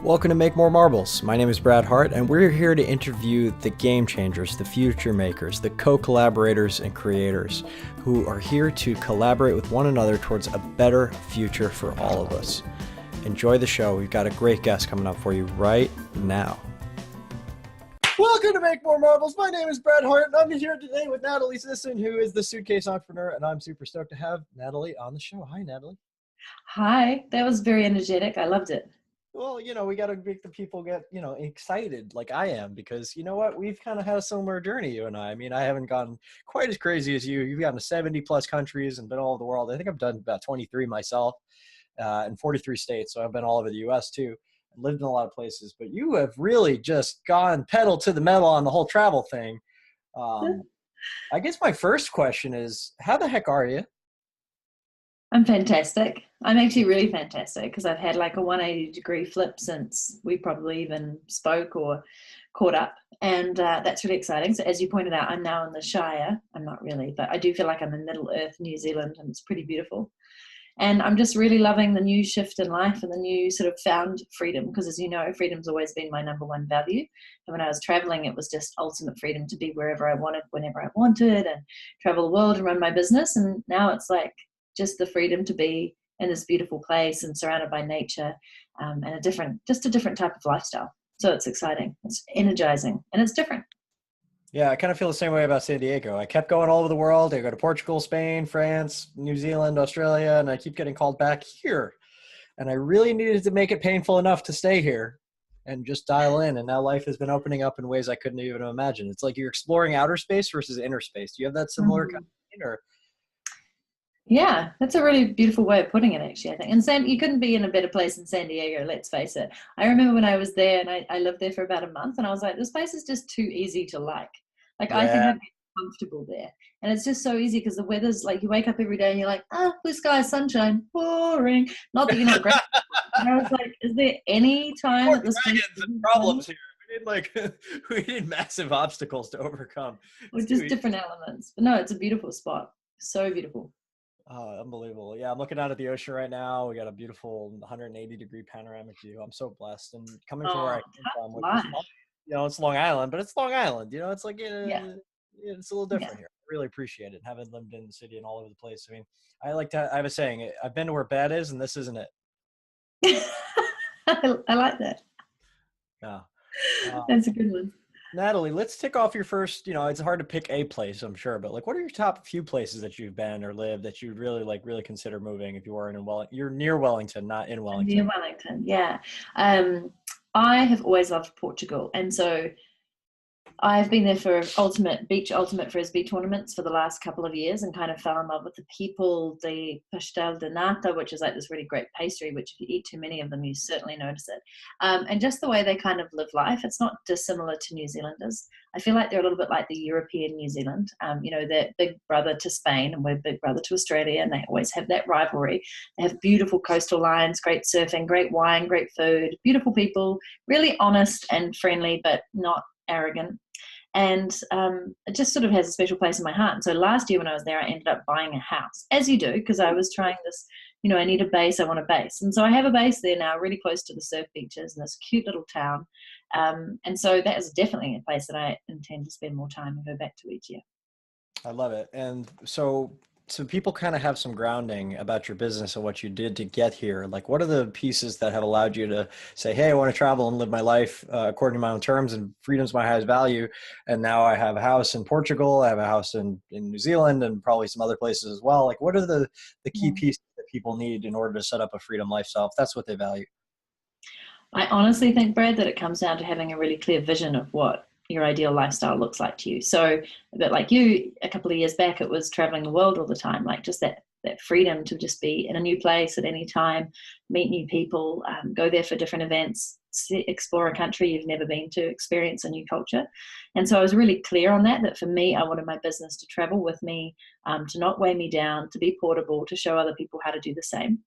Welcome to Make More Marbles. My name is Brad Hart, and we're here to interview the game changers, the future makers, the co-collaborators and creators who are here to collaborate with one another towards a better future for all of us. Enjoy the show. We've got a great guest coming up for you right now. Welcome to Make More Marbles. My name is Brad Hart, and I'm here today with Natalie Sisson, who is the suitcase entrepreneur, and I'm super stoked to have Natalie on the show. Hi, Natalie. Hi, that was very energetic. I loved it. Well, we got to make the people get, excited like I am, because you know what? We've kind of had a similar journey, you and I. I mean, I haven't gone quite as crazy as you. You've gotten to 70 plus countries and been all over the world. I think I've done about 23 myself in 43 states. So I've been all over the US too. I've lived in a lot of places, but you have really just gone pedal to the metal on the whole travel thing. I guess my first question is, how the heck are you? I'm fantastic. I'm actually really fantastic because I've had like a 180-degree flip since we probably even spoke or caught up. And that's really exciting. So as you pointed out, I'm now in the Shire. I'm not really, but I do feel like I'm in Middle Earth, New Zealand, and it's pretty beautiful. And I'm just really loving the new shift in life and the new sort of found freedom, because as you know, freedom's always been my number one value. And when I was traveling, it was just ultimate freedom to be wherever I wanted, whenever I wanted, and travel the world and run my business. And now it's like just the freedom to be in this beautiful place and surrounded by nature, and a different type of lifestyle. So it's exciting, it's energizing, and it's different. Yeah, I kind of feel the same way about San Diego. I kept going all over the world. I go to Portugal, Spain, France, New Zealand, Australia, and I keep getting called back here. And I really needed to make it painful enough to stay here and just dial in. And now life has been opening up in ways I couldn't even imagine. It's like you're exploring outer space versus inner space. Do you have that similar kind of thing, or? Yeah, that's a really beautiful way of putting it, actually, I think. And you couldn't be in a better place in San Diego, let's face it. I remember when I was there, and I lived there for about a month, and I was like, this place is just too easy to like. Like, I think Yeah. I'd be comfortable there. And it's just so easy because the weather's like, you wake up every day and you're like, blue sky, sunshine, boring. Not that you're not great. And I was like, is there any time that this place and problems here? We need massive obstacles to overcome. Or just different elements. But no, it's a beautiful spot. So beautiful. Oh, unbelievable. Yeah, I'm looking out at the ocean right now. We got a beautiful 180-degree panoramic view. I'm so blessed. And coming from where I came from, which is, it's Long Island, but it's Long Island. It's like, it's a little different here. I really appreciate it, having lived in the city and all over the place. I mean, I have a saying, I've been to where bad is, and this isn't it. I like that. Yeah. That's a good one. Natalie, let's tick off your first, it's hard to pick a place, I'm sure, but like, what are your top few places that you've been or lived that you'd really consider moving if you weren't in Wellington? You're near Wellington, not in Wellington. Near Wellington, yeah. I have always loved Portugal. And so I've been there for ultimate frisbee tournaments for the last couple of years, and kind of fell in love with the people, the pastel de nata, which is like this really great pastry, which if you eat too many of them, you certainly notice it. And just the way they kind of live life, it's not dissimilar to New Zealanders. I feel like they're a little bit like the European New Zealand. They're big brother to Spain, and we're big brother to Australia, and they always have that rivalry. They have beautiful coastal lines, great surfing, great wine, great food, beautiful people, really honest and friendly, but not arrogant. And it just sort of has a special place in my heart. And so last year when I was there, I ended up buying a house, as you do, because I was trying this, I need a base, I want a base. And so I have a base there now, really close to the surf beaches in this cute little town. And so that is definitely a place that I intend to spend more time and go back to each year. I love it. And so people kind of have some grounding about your business and what you did to get here. Like, what are the pieces that have allowed you to say, hey, I want to travel and live my life according to my own terms, and freedom's my highest value. And now I have a house in Portugal. I have a house in New Zealand, and probably some other places as well. Like, what are the key pieces that people need in order to set up a freedom lifestyle, if that's what they value? I honestly think, Brad, that it comes down to having a really clear vision of what your ideal lifestyle looks like to you. So a bit like you, a couple of years back, it was traveling the world all the time, like just that freedom to just be in a new place at any time, meet new people, go there for different events, explore a country you've never been to, experience a new culture. And so I was really clear on that for me, I wanted my business to travel with me, to not weigh me down, to be portable, to show other people how to do the same.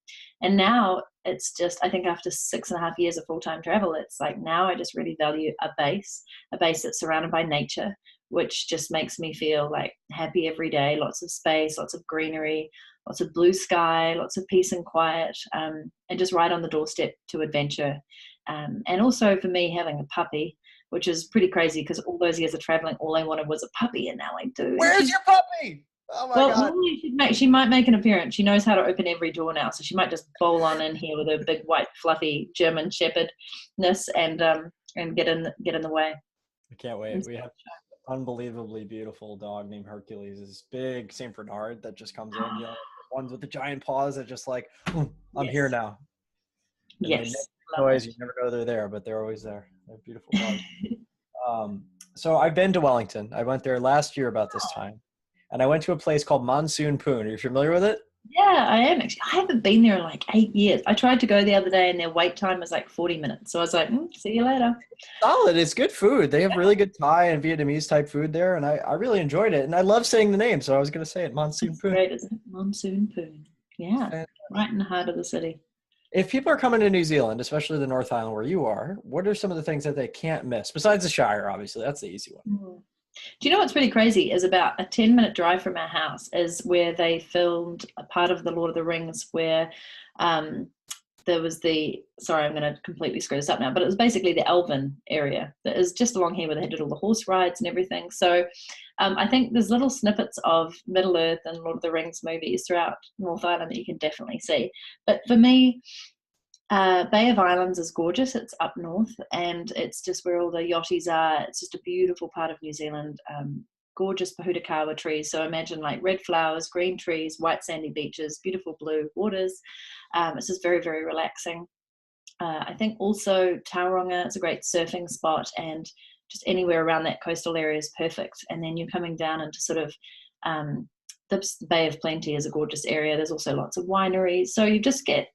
And now it's just, I think after 6.5 years of full-time travel, it's like now I just really value a base that's surrounded by nature, which just makes me feel like happy every day. Lots of space, lots of greenery, lots of blue sky, lots of peace and quiet, and just right on the doorstep to adventure. And also for me, having a puppy, which is pretty crazy because all those years of traveling, all I wanted was a puppy, and now I do. Where's your puppy? Oh my God. She might make an appearance. She knows how to open every door now, so she might just bowl on in here with her big white fluffy German Shepherdness and get in the way. I can't wait. We have an unbelievably beautiful dog named Hercules. This big Saint Bernard that just comes in, ones with the giant paws that just like, I'm here now. And yes. Toys, you never know they're there, but they're always there. They're beautiful dogs. So I've been to Wellington. I went there last year about this time, and I went to a place called Monsoon Poon. Are you familiar with it? Yeah, I am actually. I haven't been there in like 8 years. I tried to go the other day, and their wait time was like 40 minutes. So I was like, see you later. Solid. It's good food. They have really good Thai and Vietnamese type food there, and I really enjoyed it. And I love saying the name, so I was going to say it, Monsoon Poon. Great, isn't it? Monsoon Poon. Yeah, right in the heart of the city. If people are coming to New Zealand, especially the North Island where you are, what are some of the things that they can't miss? Besides the Shire, obviously. That's the easy one. Do you know what's pretty crazy is about a 10-minute drive from our house is where they filmed a part of The Lord of the Rings where there was sorry, I'm going to completely screw this up now, but it was basically the Elven area that is just along here where they did all the horse rides and everything. So I think there's little snippets of Middle Earth and Lord of the Rings movies throughout North Island that you can definitely see. But for me, Bay of Islands is gorgeous. It's up north, and it's just where all the yachties are. It's just a beautiful part of New Zealand. Gorgeous Pohutukawa trees. So imagine like red flowers, green trees, white sandy beaches, beautiful blue waters. It's just very, very relaxing. I think also Tauranga is a great surfing spot, and just anywhere around that coastal area is perfect. And then you're coming down into sort of the Bay of Plenty is a gorgeous area. There's also lots of wineries. So you just get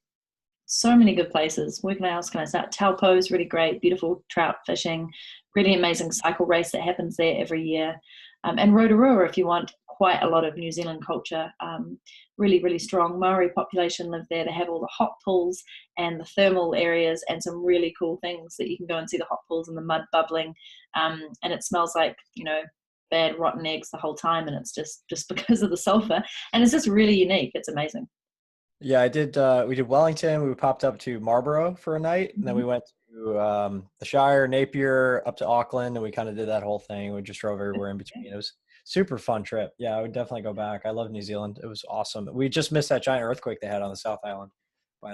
so many good places. Where else can I start? Taupo is really great, beautiful trout fishing, really amazing cycle race that happens there every year. And Rotorua, if you want quite a lot of New Zealand culture, really, really strong Maori population live there. They have all the hot pools and the thermal areas and some really cool things that you can go and see the hot pools and the mud bubbling. And it smells like, bad rotten eggs the whole time, and it's just because of the sulfur. And it's just really unique. It's amazing. Yeah, we did Wellington. We popped up to Marlborough for a night, and then we went to the Shire, Napier, up to Auckland, and we kind of did that whole thing. We just drove everywhere in between. It was super fun trip. Yeah, I would definitely go back. I love New Zealand. It was awesome. We just missed that giant earthquake they had on the South Island by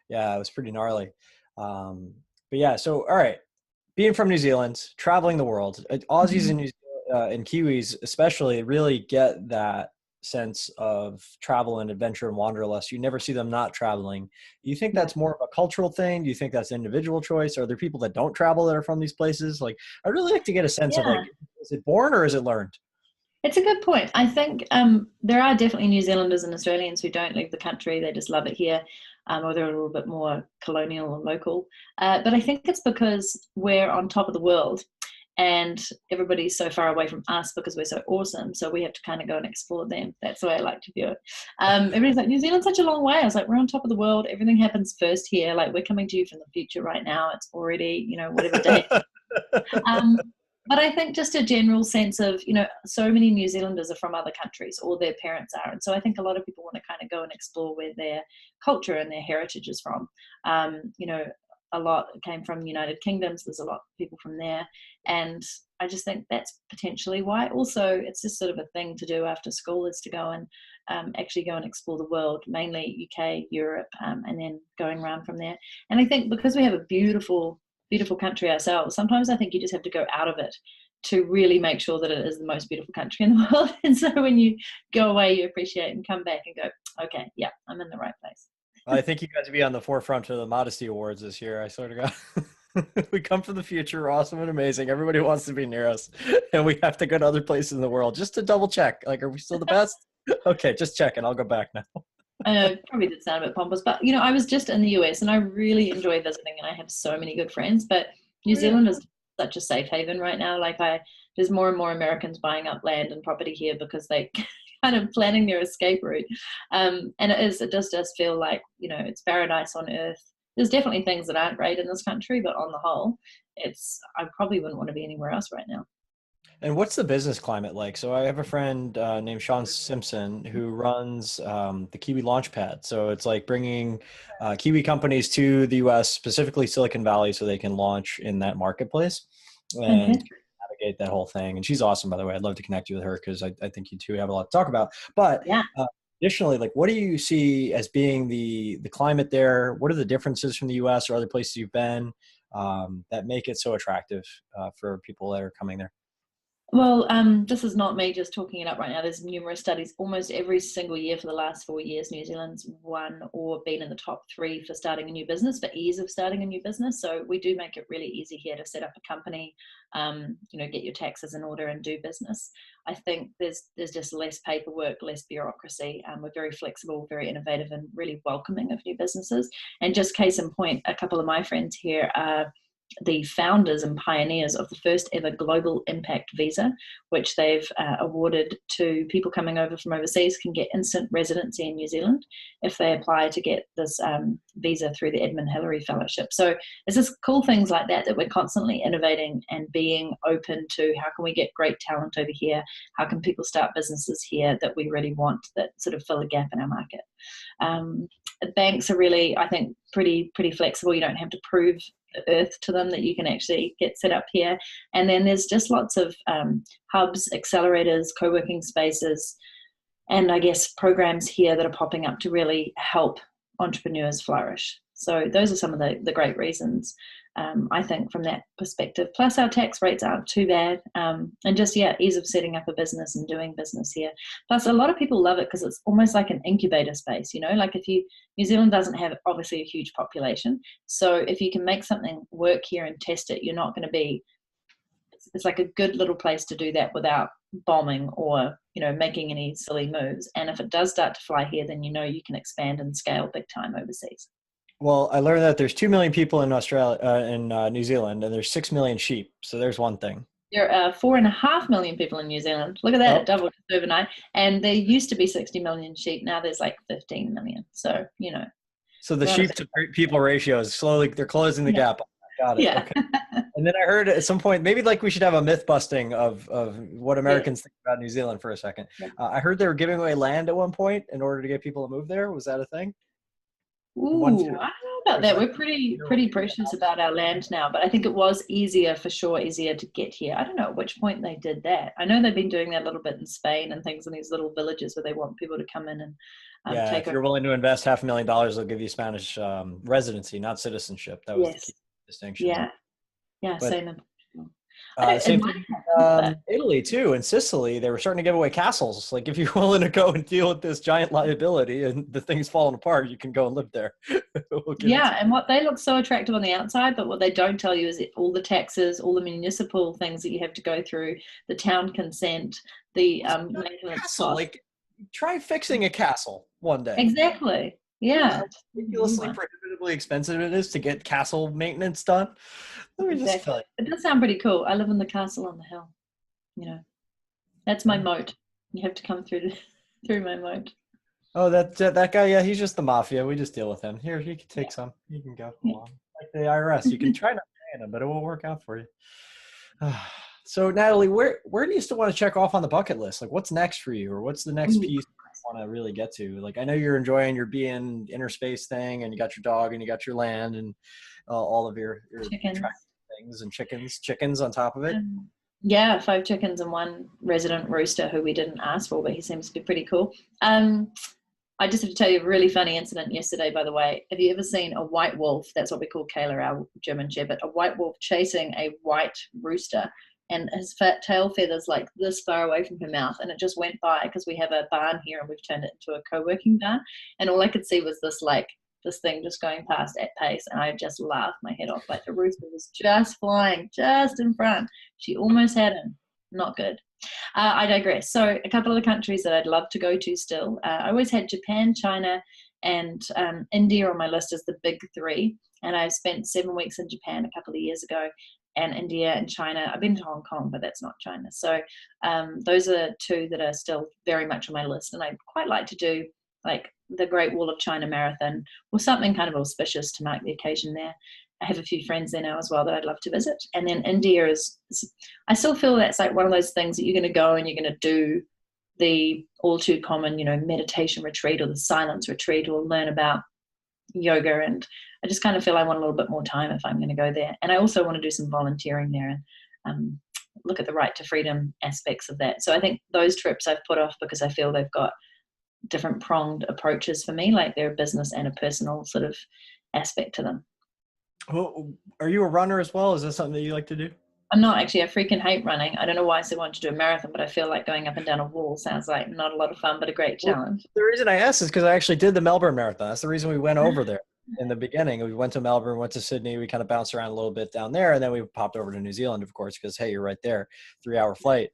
yeah, it was pretty gnarly. But yeah, so all right, being from New Zealand, traveling the world, Aussies and New Zealand, and Kiwis especially really get that sense of travel and adventure and wanderlust. You never see them not traveling. Do you think that's more of a cultural thing? Do you think that's individual choice? Are there people that don't travel that are from these places? Like, I'd really like to get a sense of like, is it born or is it learned? It's a good point. I think there are definitely New Zealanders and Australians who don't leave the country. They just love it here, or they're a little bit more colonial or local. But I think it's because we're on top of the world, and everybody's so far away from us because we're so awesome. So we have to kind of go and explore them. That's the way I like to view it. Everybody's like, New Zealand's such a long way. I was like, we're on top of the world. Everything happens first here. Like, we're coming to you from the future right now. It's already, whatever day. But I think just a general sense of, so many New Zealanders are from other countries, or their parents are. And so I think a lot of people want to kind of go and explore where their culture and their heritage is from. A lot came from United Kingdoms. There's a lot of people from there. And I just think that's potentially why. Also, it's just sort of a thing to do after school, is to go and actually go and explore the world, mainly UK, Europe, and then going around from there. And I think because we have a beautiful, beautiful country ourselves, sometimes I think you just have to go out of it to really make sure that it is the most beautiful country in the world. And so when you go away, you appreciate and come back and go, okay, yeah, I'm in the right place. I think you guys will be on the forefront of the Modesty Awards this year. I swear to God. We come from the future. We're awesome and amazing. Everybody wants to be near us. And we have to go to other places in the world just to double check. Like, are we still the best? Okay, just checking. I'll go back now. I know, it probably did sound a bit pompous, but, I was just in the US and I really enjoy visiting, and I have so many good friends. But New Zealand is such a safe haven right now. Like, there's more and more Americans buying up land and property here because they kind of planning their escape route. And it does feel like, it's paradise on earth. There's definitely things that aren't great in this country, but on the whole, I probably wouldn't want to be anywhere else right now. And what's the business climate like? So I have a friend named Sean Simpson who runs the Kiwi Launchpad. So it's like bringing Kiwi companies to the US, specifically Silicon Valley, so they can launch in that marketplace and Fantastic. navigate that whole thing. And she's awesome, by the way. I'd love to connect you with her because I think you two have a lot to talk about. But Yeah. additionally, like, what do you see as being the climate there? What are the differences from the US or other places you've been that make it so attractive for people that are coming there? Well, this is not me just talking it up right now. There's numerous studies. Almost every single year for the last 4 years, New Zealand's won or been in the top three for starting a new business, for ease of starting a new business. So we do make it really easy here to set up a company, get your taxes in order and do business. I think there's just less paperwork, less bureaucracy. We're very flexible, very innovative, and really welcoming of new businesses. And just case in point, a couple of my friends here are the founders and pioneers of the first ever global impact visa, which they've awarded to people coming over from overseas, can get instant residency in New Zealand if they apply to get this visa through the Edmund Hillary Fellowship. So it's just cool things like that that we're constantly innovating and being open to. How can we get great talent over here? How can people start businesses here that we really want, that sort of fill a gap in our market? Banks are really, I think, pretty flexible. You don't have to prove the earth to them that you can actually get set up here. And then there's just lots of hubs, accelerators, co-working spaces, and I guess programs here that are popping up to really help entrepreneurs flourish. So those are some of the great reasons, I think, from that perspective. Plus our tax rates aren't too bad. And just, ease of setting up a business and doing business here. Plus a lot of people love it because it's almost like an incubator space, like New Zealand doesn't have obviously a huge population. So if you can make something work here and test it, you're not going to be, it's like a good little place to do that without bombing or, making any silly moves. And if it does start to fly here, then you can expand and scale big time overseas. Well, I learned that there's 2 million people in Australia, in New Zealand, and there's 6 million sheep. So there's one thing. There are 4.5 million people in New Zealand. Look at that, it doubled overnight. And there used to be 60 million sheep. Now there's like 15 million. So, So the sheep to people ratio is slowly, they're closing the gap. Got it. Yeah. Okay. And then I heard at some point, maybe like we should have a myth busting of what Americans think about New Zealand for a second. Yeah. I heard they were giving away land at one point in order to get people to move there. Was that a thing? Ooh, I don't know about that. We're pretty precious about our land now, but I think it was easier to get here. I don't know at which point they did that. I know they've been doing that a little bit in Spain and things in these little villages where they want people to come in and take if you're willing to invest $500,000, they'll give you Spanish residency, not citizenship. That was the key distinction. Yeah, but, same. Same thing Italy too, and Sicily. They were starting to give away castles. Like if you're willing to go and deal with this giant liability and the thing's falling apart, you can go and live there. And what they look so attractive on the outside, but what they don't tell you is all the taxes, all the municipal things that you have to go through, the town consent, the castle. Like try fixing a castle one day. Exactly. Yeah. How ridiculously prohibitively expensive it is to get castle maintenance done. Let me just tell you. It does sound pretty cool. I live in the castle on the hill. That's my moat. You have to come through my moat. Oh, that guy. Yeah, he's just the mafia. We just deal with him. Here, he can take some. You can go along. Like the IRS, you can try not paying him, but it won't work out for you. So, Natalie, where do you still want to check off on the bucket list? Like, what's next for you, or what's the next piece you want to really get to? Like, I know you're enjoying your being inner space thing, and you got your dog, and you got your land, and all of your things, and chickens on top of it. 5 chickens and 1 resident rooster who we didn't ask for, but he seems to be pretty cool. I just have to tell you a really funny incident yesterday, by the way. Have you ever seen a white wolf? That's what we call Kayla, our German Shepherd. A white wolf chasing a white rooster, and his tail feathers like this far away from her mouth, and it just went by because we have a barn here and we've turned it into a co-working barn, and all I could see was this thing just going past at pace, and I just laughed my head off. Like the rooster was just flying just in front. She almost had him. Not good. I digress. So a couple of the countries that I'd love to go to still. I always had Japan, China, and India on my list as the big 3. And I spent 7 weeks in Japan a couple of years ago, and India and China. I've been to Hong Kong, but that's not China. So those are 2 that are still very much on my list. And I'd quite like to do like the Great Wall of China Marathon or something kind of auspicious to mark the occasion there. I have a few friends there now as well that I'd love to visit. And then India I still feel that's like one of those things that you're going to go and you're going to do the all too common, meditation retreat or the silence retreat, or learn about yoga. And I just kind of feel I want a little bit more time if I'm going to go there. And I also want to do some volunteering there and look at the right to freedom aspects of that. So I think those trips I've put off because I feel they've got different pronged approaches for me, like they're a business and a personal sort of aspect to them. Well, are you a runner as well? Is that something that you like to do? I'm not actually. I freaking hate running. I don't know why I said I wanted to do a marathon, but I feel like going up and down a wall sounds like not a lot of fun, but a great challenge. Well, the reason I asked is because I actually did the Melbourne Marathon. That's the reason we went over there in the beginning. We went to Melbourne, went to Sydney. We kind of bounced around a little bit down there, and then we popped over to New Zealand, of course, because, hey, you're right there, 3-hour flight.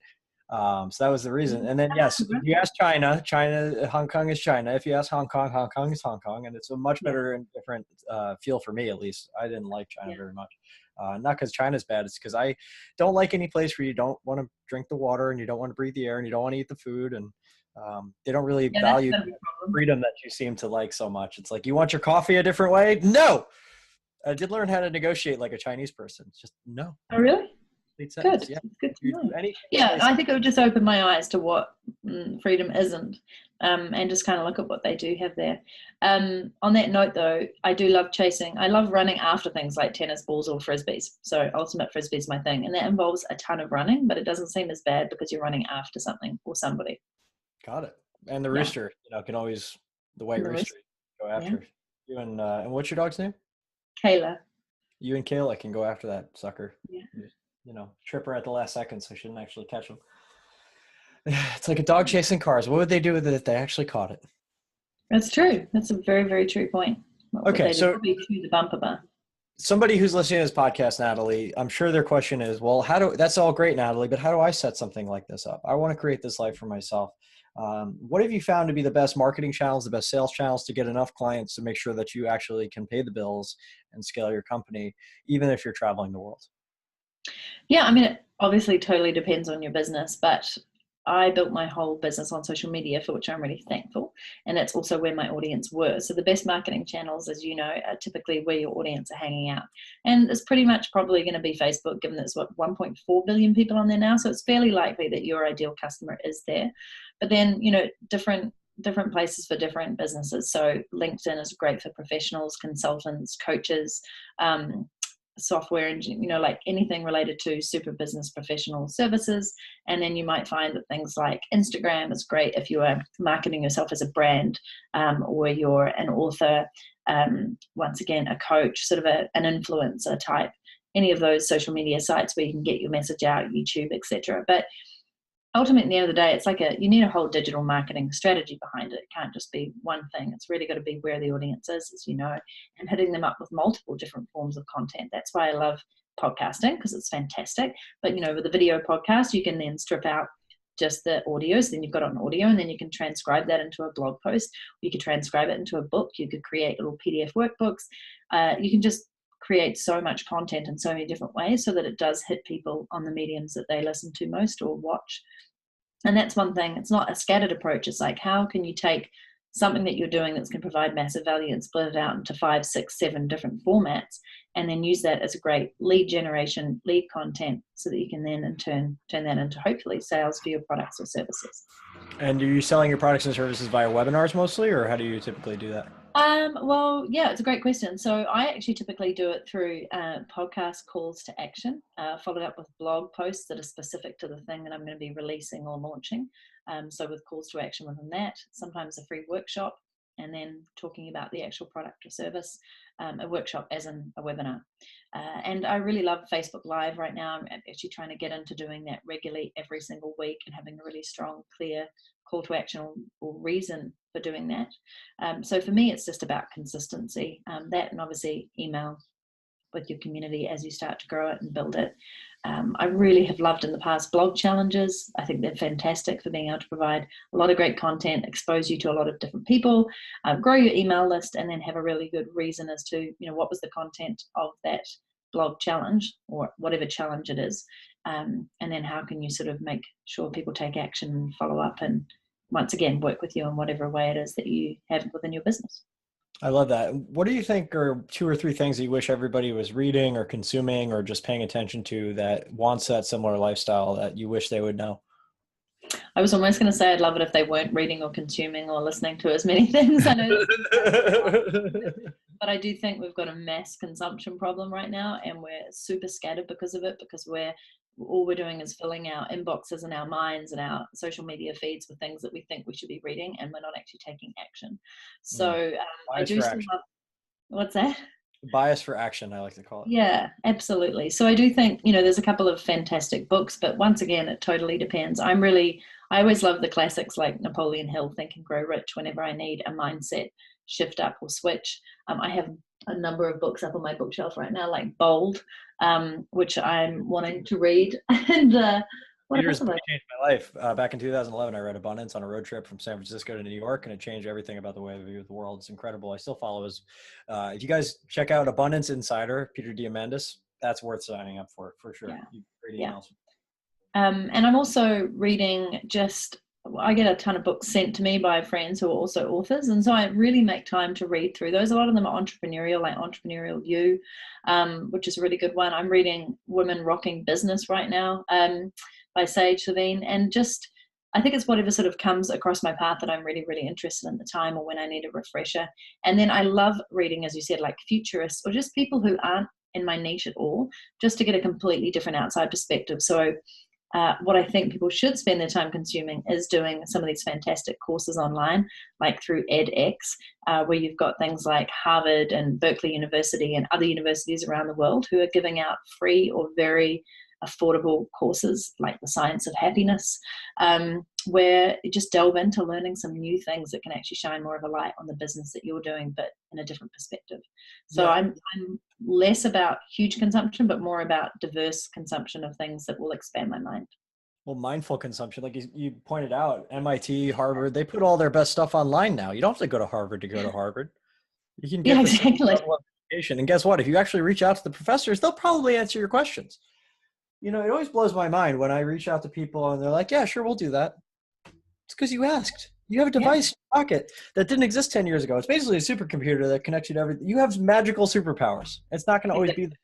So that was the reason. And then, yes, if you ask China, Hong Kong is China. If you ask Hong Kong is Hong Kong. And it's a much better and different feel for me, at least. I didn't like China very much. Not because China's bad. It's because I don't like any place where you don't want to drink the water and you don't want to breathe the air and you don't want to eat the food. And they don't really value the freedom that you seem to like so much. It's like, you want your coffee a different way? No. I did learn how to negotiate like a Chinese person. It's just no. Oh, really? Good. Yeah. Good to know. Yeah, I think it would just open my eyes to what freedom isn't, and just kind of look at what they do have there. On that note, though, I do love chasing. I love running after things like tennis balls or frisbees. So ultimate frisbee is my thing, and that involves a ton of running, but it doesn't seem as bad because you're running after something or somebody. Got it. And the rooster, can always the white rooster go after you. And what's your dog's name? Kayla. You and Kayla can go after that sucker. Yeah. Trip her at the last second so she didn't actually catch him. It's like a dog chasing cars. What would they do with it if they actually caught it? That's true. That's a very, very true point. Okay, so probably chew the bumper bar. Somebody who's listening to this podcast, Natalie, I'm sure their question is, well, that's all great, Natalie, but how do I set something like this up? I want to create this life for myself. What have you found to be the best marketing channels, the best sales channels to get enough clients to make sure that you actually can pay the bills and scale your company, even if you're traveling the world? Yeah, I mean, it obviously totally depends on your business, but I built my whole business on social media, for which I'm really thankful. And that's also where my audience were. So the best marketing channels, as you know, are typically where your audience are hanging out. And it's pretty much probably going to be Facebook, given there's 1.4 billion people on there now. So it's fairly likely that your ideal customer is there. But then, different places for different businesses. So LinkedIn is great for professionals, consultants, coaches, software and like anything related to super business professional services. And then you might find that things like Instagram is great if you are marketing yourself as a brand, or you're an author, once again a coach, sort of an influencer type. Any of those social media sites where you can get your message out, YouTube, etc. But ultimately, at the end of the day, it's like you need a whole digital marketing strategy behind it. It can't just be one thing. It's really got to be where the audience is, as you know, and hitting them up with multiple different forms of content. That's why I love podcasting, because it's fantastic. But, with a video podcast, you can then strip out just the audio. So then you've got it on audio, and then you can transcribe that into a blog post. You could transcribe it into a book. You could create little PDF workbooks. You can just create so much content in so many different ways so that it does hit people on the mediums that they listen to most or watch. And that's one thing. It's not a scattered approach. It's like, how can you take something that you're doing that's going to provide massive value and split it out into 5, 6, 7 different formats, and then use that as a great lead generation, lead content, so that you can then in turn that into hopefully sales for your products or services. And are you selling your products and services via webinars mostly, or how do you typically do that? Well, yeah, it's a great question. So I actually typically do it through podcast calls to action, followed up with blog posts that are specific to the thing that I'm going to be releasing or launching. So with calls to action within that, sometimes a free workshop, and then talking about the actual product or service, a workshop as in a webinar. And I really love Facebook Live right now. I'm actually trying to get into doing that regularly every single week and having a really strong, clear call to action or reason for doing that. So for me, it's just about consistency, that, and obviously email with your community as you start to grow it and build it. I really have loved in the past blog challenges. I think they're fantastic for being able to provide a lot of great content, expose you to a lot of different people, grow your email list, and then have a really good reason as to, what was the content of that blog challenge or whatever challenge it is. And then how can you sort of make sure people take action and follow up and once again work with you in whatever way it is that you have within your business. I love that. What do you think are two or three things that you wish everybody was reading or consuming or just paying attention to that wants that similar lifestyle that you wish they would know? I was almost going to say I'd love it if they weren't reading or consuming or listening to as many things. I know that's but I do think we've got a mass consumption problem right now, and we're super scattered because of it, because all we're doing is filling our inboxes and our minds and our social media feeds with things that we think we should be reading, and we're not actually taking action. So Mm. I Bias do for still action. love, what's that? Bias for action, I like to call it. Yeah, absolutely. So I do think, there's a couple of fantastic books, but once again, it totally depends. I always love the classics like Napoleon Hill, Think and Grow Rich, whenever I need a mindset shift up or switch. I have a number of books up on my bookshelf right now, like Bold, which I'm wanting to read. And what Peter's else have book I? changed my life. Back in 2011, I read Abundance on a road trip from San Francisco to New York, and it changed everything about the way I view the world. It's incredible. I still follow his. If you guys check out Abundance Insider, Peter Diamandis, that's worth signing up for sure. Yeah, Great yeah. emails. And I'm also reading I get a ton of books sent to me by friends who are also authors. And so I really make time to read through those. A lot of them are entrepreneurial, like Entrepreneurial You, which is a really good one. I'm reading Women Rocking Business right now by Sage Levine. And just, I think it's whatever sort of comes across my path that I'm really, really interested in at the time or when I need a refresher. And then I love reading, as you said, like futurists or just people who aren't in my niche at all, just to get a completely different outside perspective. So what I think people should spend their time consuming is doing some of these fantastic courses online, like through edX, where you've got things like Harvard and Berkeley University and other universities around the world who are giving out free or very affordable courses like the Science of Happiness, where you just delve into learning some new things that can actually shine more of a light on the business that you're doing, but in a different perspective. So Yeah. I'm less about huge consumption, but more about diverse consumption of things that will expand my mind. Well, mindful consumption, like you pointed out, MIT, Harvard, they put all their best stuff online now. You don't have to go to Harvard to go to Harvard. You can Yeah, get the same exactly. level of education. And guess what? If you actually reach out to the professors, they'll probably answer your questions. It always blows my mind when I reach out to people and they're like, yeah, sure, we'll do that. It's because you asked. You have a Yeah, device in your pocket that didn't exist 10 years ago. It's basically a supercomputer that connects you to everything. You have magical superpowers. It's not going to always be exactly.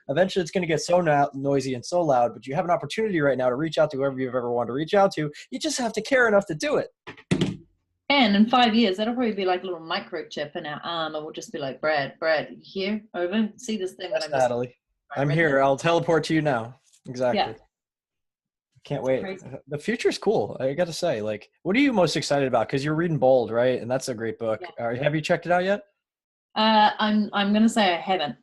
there. Eventually, it's going to get so noisy and so loud, but you have an opportunity right now to reach out to whoever you've ever wanted to reach out to. You just have to care enough to do it. And in 5 years, that'll probably be like a little microchip in our arm, and we'll just be like, Brad, you here? Over? See this thing that Yes, I'm just Natalie. I'm right now? here. I'll teleport to you now. Yeah, Exactly. Can't it's wait. crazy. The future's cool. I got to say, like, what are you most excited about? Because you're reading Bold, right? And that's a great book. Yeah. Have you checked it out yet? I'm gonna say I haven't.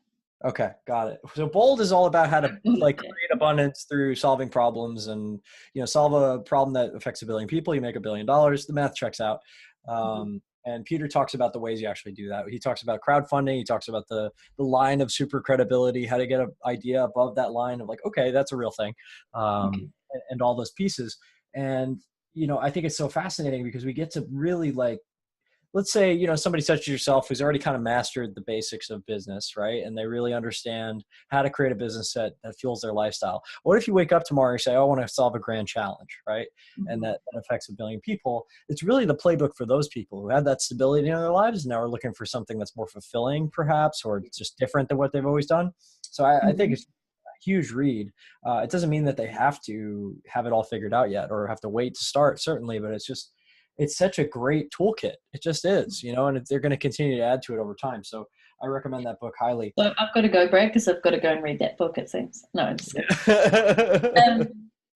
Okay, got it. So Bold is all about how to like Yeah. create abundance through solving problems and solve a problem that affects 1 billion people. You make $1 billion. The math checks out. Mhm. And Peter talks about the ways you actually do that. He talks about crowdfunding. He talks about the line of super credibility, how to get an idea above that line of like, okay, that's a real thing, Okay. and all those pieces. And I think it's so fascinating because we get to really like, let's say somebody such as yourself who's already kind of mastered the basics of business, right, and they really understand how to create a business that fuels their lifestyle. What if you wake up tomorrow and you say, oh, I want to solve a grand challenge, right, and Mhm. that affects 1 billion people? It's really the playbook for those people who have that stability in their lives and now are looking for something that's more fulfilling perhaps, or just different than what they've always done. So I think Mhm. it's a huge read. It doesn't mean that they have to have it all figured out yet or have to wait to start, certainly, but it's such a great toolkit. It just is, and they're going to continue to add to it over time. So I recommend that book highly. So I've got to go, Brad, because I've got to go and read that book, it seems. No, I'm just kidding. Yeah.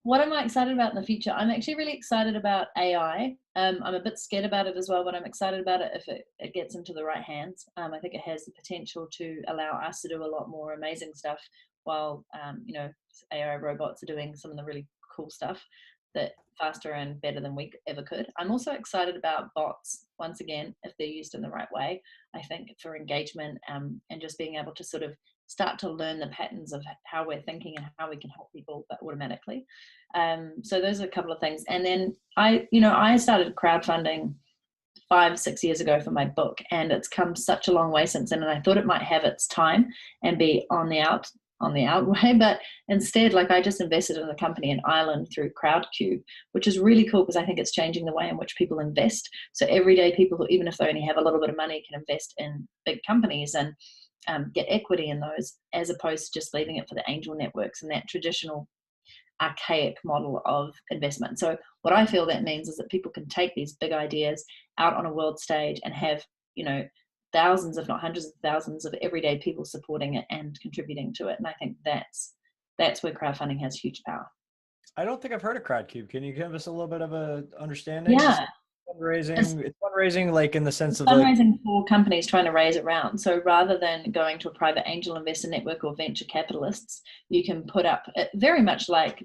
What am I excited about in the future? I'm actually really excited about AI. I'm a bit scared about it as well, but I'm excited about it if it gets into the right hands. I think it has the potential to allow us to do a lot more amazing stuff while, AI robots are doing some of the really cool stuff that faster and better than we ever could. I'm also excited about bots, once again, if they're used in the right way. I think for engagement and just being able to sort of start to learn the patterns of how we're thinking and how we can help people, but automatically. So those are a couple of things. And then I started crowdfunding 5, 6 years ago for my book, and it's come such a long way since then. And I thought it might have its time and be on the on the outway, but instead, like, I just invested in a company in Ireland through CrowdCube, which is really cool because I think it's changing the way in which people invest. So everyday people who, even if they only have a little bit of money, can invest in big companies and get equity in those, as opposed to just leaving it for the angel networks and that traditional archaic model of investment. So what I feel that means is that people can take these big ideas out on a world stage and have, thousands, if not hundreds of thousands of everyday people supporting it and contributing to it. And I think that's where crowdfunding has huge power. I don't think I've heard of CrowdCube. Can you give us a little bit of a understanding? Yeah. It's fundraising like in the sense of fundraising for companies trying to raise a round. So rather than going to a private angel investor network or venture capitalists, you can put up very much like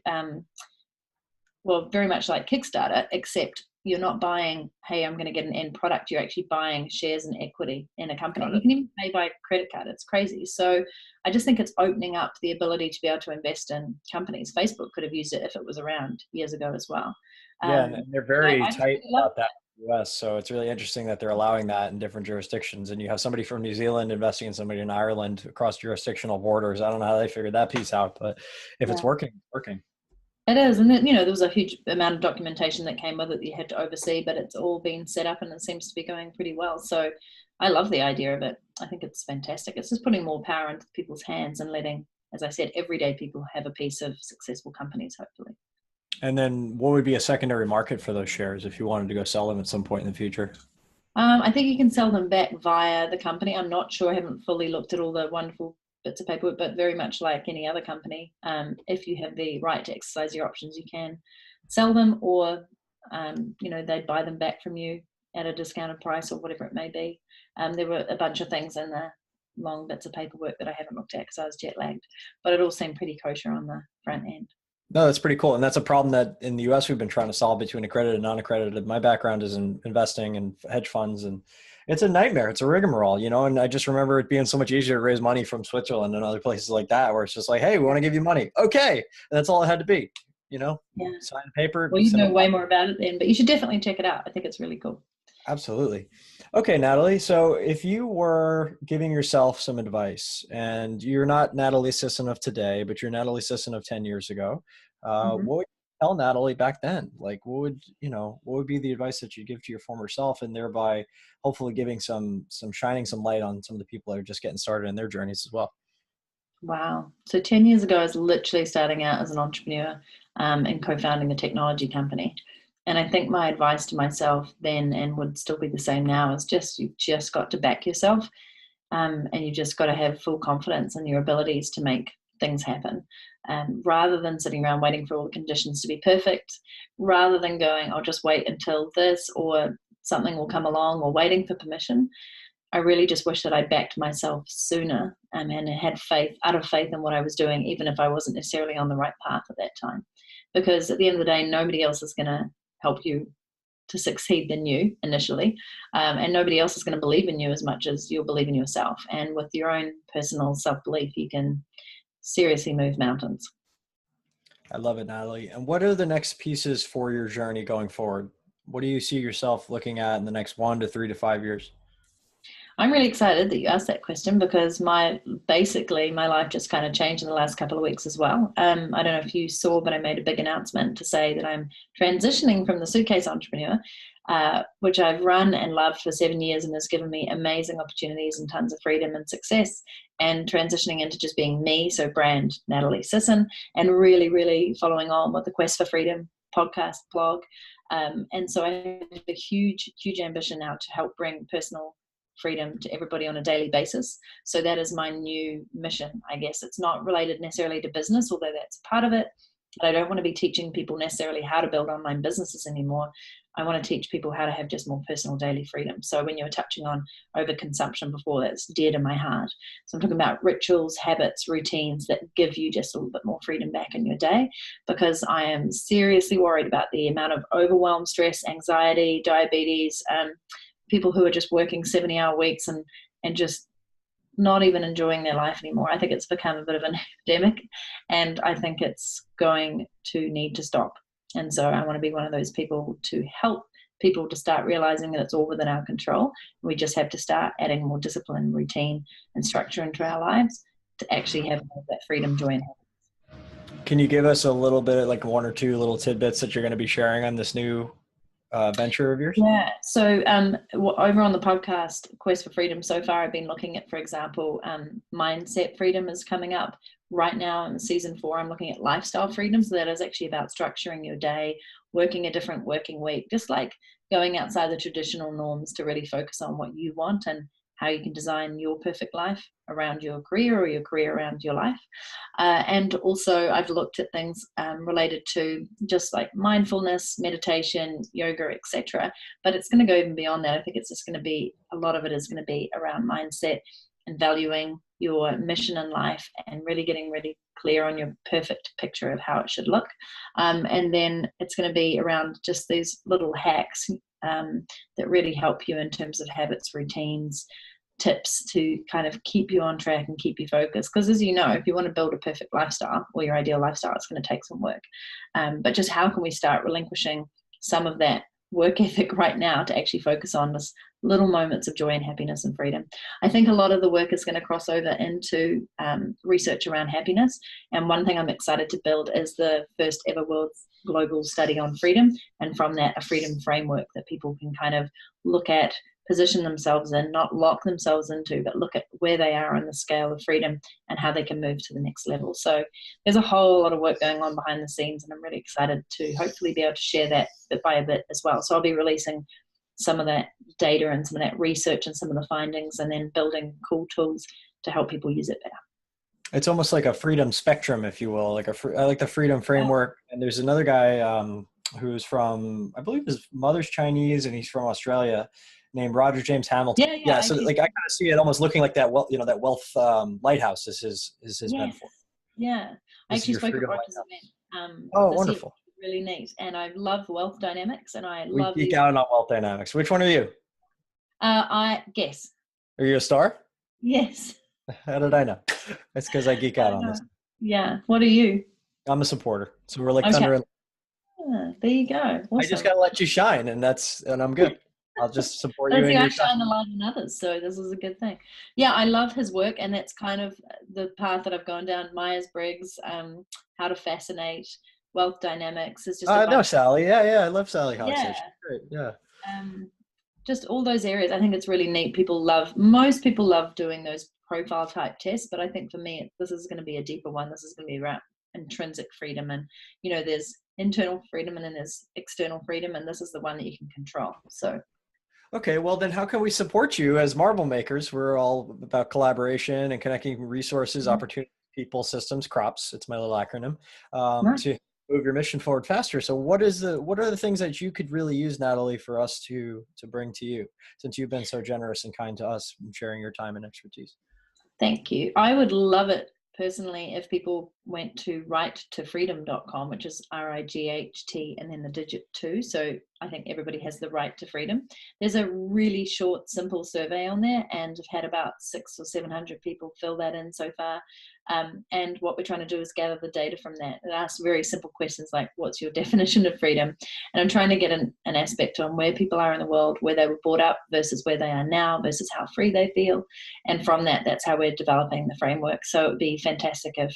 Kickstarter, except you're not buying, hey, I'm going to get an end product. You're actually buying shares and equity in a company. You can even pay by credit card. It's crazy. So I just think it's opening up the ability to be able to invest in companies. Facebook could have used it if it was around years ago as well. Yeah, and they're very tight about that in the US. So it's really interesting that they're allowing that in different jurisdictions. And you have somebody from New Zealand investing in somebody in Ireland across jurisdictional borders. I don't know how they figured that piece out, but if it's working, it's working. It is. And then, there was a huge amount of documentation that came with it that you had to oversee, but it's all been set up and it seems to be going pretty well. So I love the idea of it. I think it's fantastic. It's just putting more power into people's hands and letting, as I said, everyday people have a piece of successful companies, hopefully. And then what would be a secondary market for those shares if you wanted to go sell them at some point in the future? I think you can sell them back via the company. I'm not sure. I haven't fully looked at all the wonderful bits of paperwork, but very much like any other company, if you have the right to exercise your options, you can sell them, or they'd buy them back from you at a discounted price or whatever it may be. There were a bunch of things in the long bits of paperwork that I haven't looked at because I was jet lagged, but it all seemed pretty kosher on the front end. No, that's pretty cool. And that's a problem that in the US we've been trying to solve between accredited and non-accredited. My background is in investing and hedge funds, and it's a nightmare. It's a rigmarole, and I just remember it being so much easier to raise money from Switzerland and other places like that, where it's just like, hey, we want to give you money. Okay. And that's all it had to be, sign a paper. Well, you know way more about it then, but you should definitely check it out. I think it's really cool. Absolutely. Okay, Natalie. So if you were giving yourself some advice, and you're not Natalie Sisson of today, but you're Natalie Sisson of 10 years ago, what would you tell Natalie back then? Like, what would be the advice that you give to your former self, and thereby hopefully giving shining some light on some of the people that are just getting started in their journeys as well? Wow. So 10 years ago, I was literally starting out as an entrepreneur and co-founding a technology company. And I think my advice to myself then, and would still be the same now, is you've just got to back yourself, and you just got to have full confidence in your abilities to make things happen. Rather than sitting around waiting for all the conditions to be perfect, rather than going, I'll just wait until this or something will come along, or waiting for permission. I really just wish that I'd backed myself sooner and had utter faith in what I was doing, even if I wasn't necessarily on the right path at that time. Because at the end of the day, nobody else is going to help you to succeed than you initially. And nobody else is going to believe in you as much as you'll believe in yourself. And with your own personal self-belief, you can seriously move mountains. I love it, Natalie. And what are the next pieces for your journey going forward? What do you see yourself looking at in the next 1 to 3 to 5 years? I'm really excited that you asked that question, because my life just kind of changed in the last couple of weeks as well. I don't know if you saw, but I made a big announcement to say that I'm transitioning from the suitcase entrepreneur, which I've run and loved for 7 years and has given me amazing opportunities and tons of freedom and success, and transitioning into just being me, so brand Natalie Sisson, and really, really following on with the Quest for Freedom podcast blog. And so I have a huge, huge ambition now to help bring personal freedom to everybody on a daily basis. So that is my new mission, I guess. It's not related necessarily to business, although that's part of it. But I don't want to be teaching people necessarily how to build online businesses anymore. I want to teach people how to have just more personal daily freedom. So when you were touching on overconsumption before, that's dear to my heart. So I'm talking about rituals, habits, routines that give you just a little bit more freedom back in your day, because I am seriously worried about the amount of overwhelm, stress, anxiety, diabetes, people who are just working 70-hour weeks and just not even enjoying their life anymore. I think it's become a bit of an epidemic, and I think it's going to need to stop. And so I want to be one of those people to help people to start realizing that it's all within our control. We just have to start adding more discipline, routine, and structure into our lives. to actually have that freedom, joy, and Can you give us a little bit, like one or two little tidbits that you're going to be sharing on this new venture of yours? Yeah. So over on the podcast, Quest for Freedom, so far I've been looking at, for example, mindset freedom is coming up. Right now in season 4, I'm looking at lifestyle freedom. So that is actually about structuring your day, working a different working week, just like going outside the traditional norms to really focus on what you want and how you can design your perfect life around your career or your career around your life. And also I've looked at things related to just like mindfulness, meditation, yoga, etc. But it's going to go even beyond that. I think it's just going to be, a lot of it is going to be around mindset and valuing your mission in life and really getting really clear on your perfect picture of how it should look. And then it's going to be around just these little hacks that really help you in terms of habits, routines, tips to kind of keep you on track and keep you focused. Because as you know, if you want to build a perfect lifestyle or your ideal lifestyle, it's going to take some work. But just how can we start relinquishing some of that work ethic right now to actually focus on this little moments of joy and happiness and freedom? I think a lot of the work is going to cross over into research around happiness. And one thing I'm excited to build is the first ever world global study on freedom. And from that, a freedom framework that people can kind of look at, position themselves in, not lock themselves into, but look at where they are on the scale of freedom and how they can move to the next level. So there's a whole lot of work going on behind the scenes, and I'm really excited to hopefully be able to share that bit by a bit as well. So I'll be releasing some of that data and some of that research and some of the findings, and then building cool tools to help people use it better. It's almost like a freedom spectrum, if you will, I like the freedom framework. And there's another guy who's from, I believe his mother's Chinese and he's from Australia, named Roger James Hamilton. Yeah. So like I kind of see it almost looking like that. Well, that wealth lighthouse is his metaphor. Yeah. I actually spoke at Roger's event. Oh, wonderful. Really neat. And I love wealth dynamics, and we geek out on wealth dynamics. Which one are you? I guess. Are you a star? Yes. How did I know? That's because I geek out on this. Yeah. What are you? I'm a supporter. So we're like thunder and there you go. Awesome. I just gotta let you shine, and I'm good. I'll just support you. I shine the light on others, so this is a good thing. Yeah, I love his work, and that's kind of the path that I've gone down. Myers-Briggs, How to Fascinate, Wealth Dynamics is just. I know Sally. Yeah, I love Sally Hogshead. Yeah. She's great. Yeah. Just all those areas. I think it's really neat. Most people love doing those profile type tests, but I think for me, this is going to be a deeper one. This is going to be around intrinsic freedom, and there's internal freedom and then there's external freedom, and this is the one that you can control. So. Okay, well then how can we support you as marble makers? We're all about collaboration and connecting resources, opportunities, people, systems, crops. It's my little acronym to move your mission forward faster. So what are the things that you could really use, Natalie, for us to bring to you, since you've been so generous and kind to us in sharing your time and expertise? Thank you. I would love it personally if people went to righttofreedom.com, which is RIGHT and then the digit 2. So I think everybody has the right to freedom. There's a really short, simple survey on there, and I've had about 600 or 700 people fill that in so far. And what we're trying to do is gather the data from that and ask very simple questions like, what's your definition of freedom? And I'm trying to get an aspect on where people are in the world, where they were brought up versus where they are now versus how free they feel. And from that, that's how we're developing the framework. So it would be fantastic if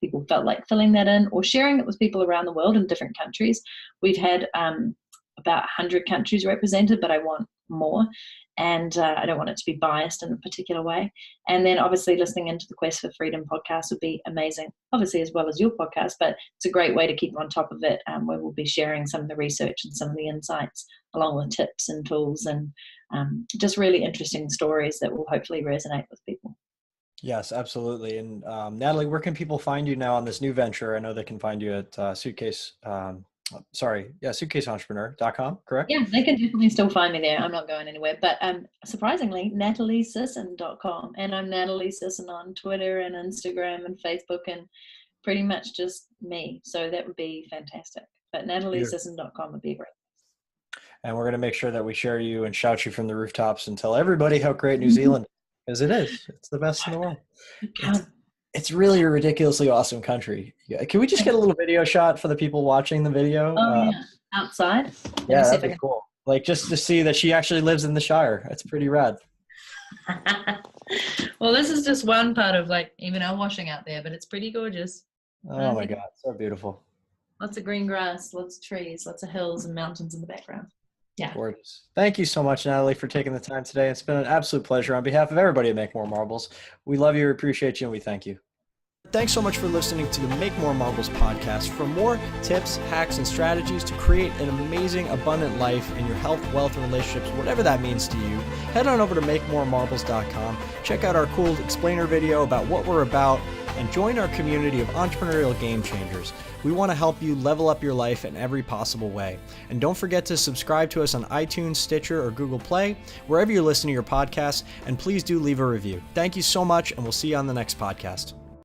people felt like filling that in or sharing it with people around the world in different countries. We've had about 100 countries represented, but I want more. And I don't want it to be biased in a particular way. And then obviously listening into the Quest for Freedom podcast would be amazing, obviously as well as your podcast, but it's a great way to keep on top of it, where we'll be sharing some of the research and some of the insights along with tips and tools and just really interesting stories that will hopefully resonate with people. Yes, absolutely. And Natalie, where can people find you now on this new venture? I know they can find you at suitcaseentrepreneur.com, correct? Yeah, they can definitely still find me there. I'm not going anywhere. But surprisingly, nataliesisson.com. And I'm Natalie Sisson on Twitter and Instagram and Facebook and pretty much just me. So that would be fantastic. But nataliesisson.com would be great. And we're going to make sure that we share you and shout you from the rooftops and tell everybody how great New Zealand is. Because it is. It's the best in the world. It's really a ridiculously awesome country. Can we just get a little video shot for the people watching the video? Oh, yeah. Outside? Yeah, that'd be cool. Like just to see that she actually lives in the Shire. That's pretty rad. Well, this is just one part of like even our washing out there, but it's pretty gorgeous. Oh my God, so beautiful. Lots of green grass, lots of trees, lots of hills and mountains in the background. Yeah. Gorgeous. Thank you so much, Natalie, for taking the time today. It's been an absolute pleasure. On behalf of everybody at Make More Marbles, we love you, appreciate you, and we thank you. Thanks so much for listening to the Make More Marbles podcast. For more tips, hacks, and strategies to create an amazing, abundant life in your health, wealth, and relationships, whatever that means to you, head on over to makemoremarbles.com. Check out our cool explainer video about what we're about, and join our community of entrepreneurial game changers. We want to help you level up your life in every possible way. And don't forget to subscribe to us on iTunes, Stitcher, or Google Play, wherever you listen to your podcasts, and please do leave a review. Thank you so much, and we'll see you on the next podcast.